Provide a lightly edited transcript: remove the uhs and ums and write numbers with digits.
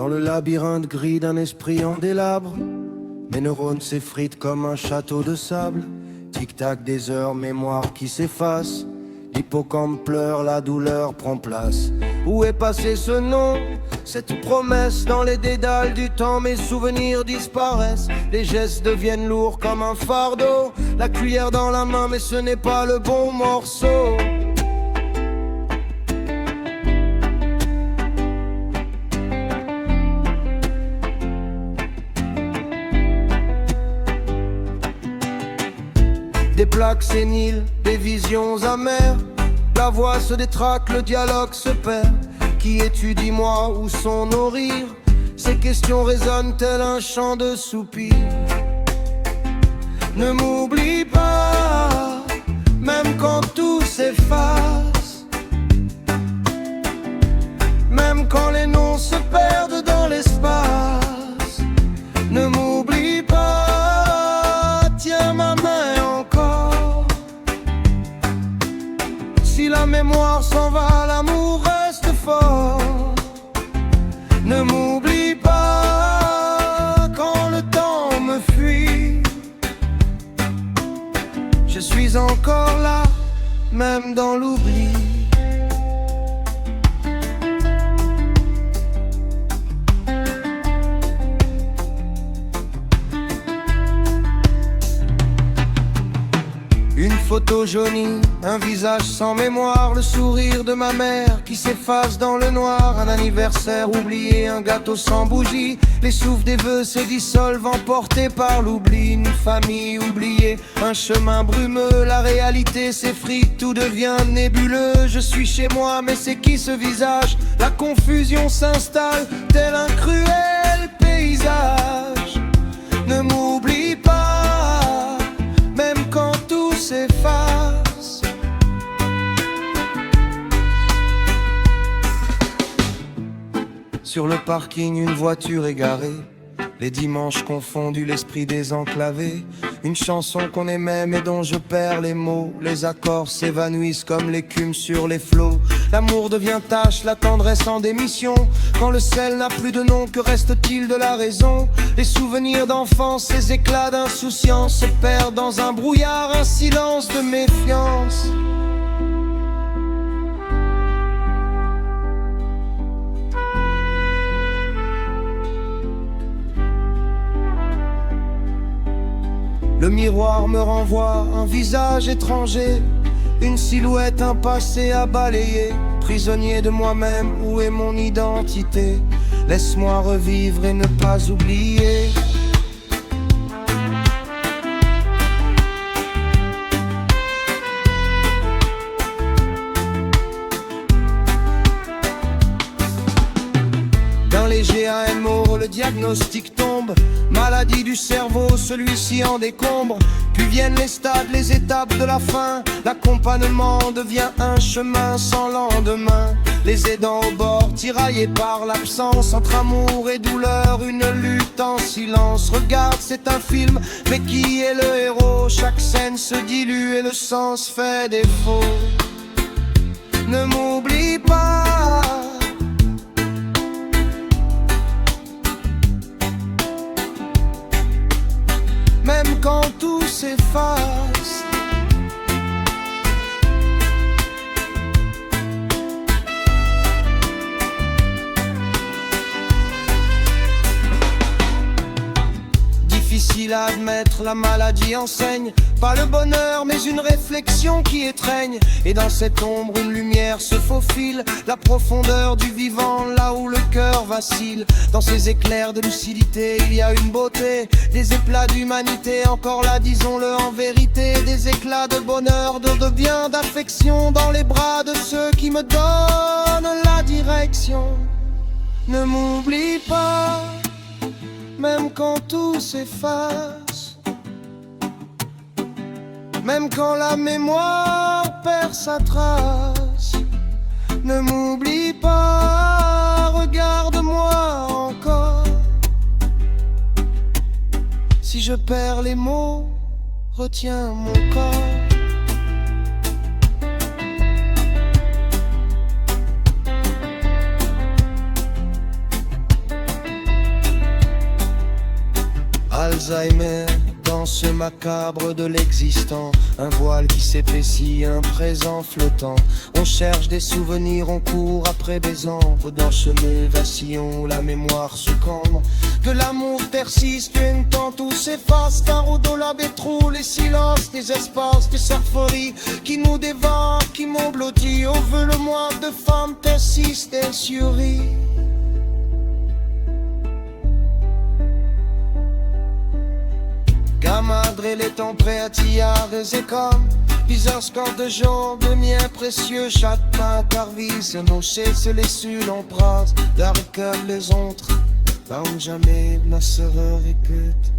Dans le labyrinthe gris d'un esprit en délabre, mes neurones s'effritent comme un château de sable. Tic-tac des heures, mémoire qui s'efface. L'hippocampe pleure, la douleur prend place. Où est passé ce nom, cette promesse? Dans les dédales du temps, mes souvenirs disparaissent. Les gestes deviennent lourds comme un fardeau. La cuillère dans la main, mais ce n'est pas le bon morceau. Des plaques séniles, des visions amères. La voix se détraque, le dialogue se perd. Qui es-tu, dis-moi, où sont nos rires? Ces questions résonnent tel un chant de soupir. Ne m'oublie pas, même quand tout s'efface. Même quand les noms se perdent dans l'espace. Ne m'oublie pas, tiens ma main encore. Si la mémoire s'en va, l'amour reste fort. Ne m'oublie pas quand le temps me fuit. Je suis encore là, même dans l'oubli. Une photo jaunie, un visage sans mémoire, le sourire de ma mère qui s'efface dans le noir. Un anniversaire oublié, un gâteau sans bougie, les souffles des vœux se dissolvent emportés par l'oubli. Une famille oubliée, un chemin brumeux, la réalité s'effrite, tout devient nébuleux. Je suis chez moi, mais c'est qui ce visage? La confusion s'installe, tel un cruel paysage. Ne m'oublie pas, même quand tout s'efface. Sur le parking, une voiture égarée. Les dimanches confondus, l'esprit désenclavé. Une chanson qu'on aimait mais dont je perds les mots. Les accords s'évanouissent comme l'écume sur les flots. L'amour devient tâche, la tendresse en démission. Quand le sel n'a plus de nom, que reste-t-il de la raison? Les souvenirs d'enfance, ces éclats d'insouciance se perdent dans un brouillard, un silence de méfiance. Le miroir me renvoie un visage étranger, une silhouette, un passé à balayer. Prisonnier de moi-même, où est mon identité? Laisse-moi revivre et ne pas oublier. Dans les GAMO, le diagnostic tombe. Maladie du cerveau, celui-ci en décombre. Puis viennent les stades, les étapes de la fin. L'accompagnement devient un chemin sans lendemain. Les aidants au bord, tiraillés par l'absence. Entre amour et douleur, une lutte en silence. Regarde, c'est un film, mais qui est le héros? Chaque scène se dilue et le sens fait défaut. Ne m'oublie pas, même quand tout s'efface. Difficile à admettre, la maladie enseigne. Pas le bonheur, mais une réflexion qui étreigne. Et dans cette ombre, une lumière se faufile. La profondeur du vivant, là où le cœur vacille. Dans ces éclairs de lucidité, il y a une beauté. Des éclats d'humanité, encore là, disons-le en vérité. Des éclats de bonheur, de bien, d'affection. Dans les bras de ceux qui me donnent la direction. Ne m'oublie pas, même quand tout s'efface. Même quand la mémoire perd sa trace. Ne m'oublie pas, regarde-moi encore. Si je perds les mots, retiens mon corps. Alzheimer, dans ce macabre de l'existant, un voile qui s'épaissit, un présent flottant. On cherche des souvenirs, on court après des encres, dans chemin vacillons, la mémoire succombe. Que l'amour persiste, qu'un temps tout s'efface, car au-delà des trous, les silences, des espaces, des serferies qui nous dévorent, qui m'ont blotti. Au vœu le moi de femme persiste et surrit. Gamadre les temps prêts à tillares et comme bizarre score de jour de mien précieux, chaque pain carvise, nos chez les sud l'embrasse, la récolte les autres, là où jamais la sœur répète.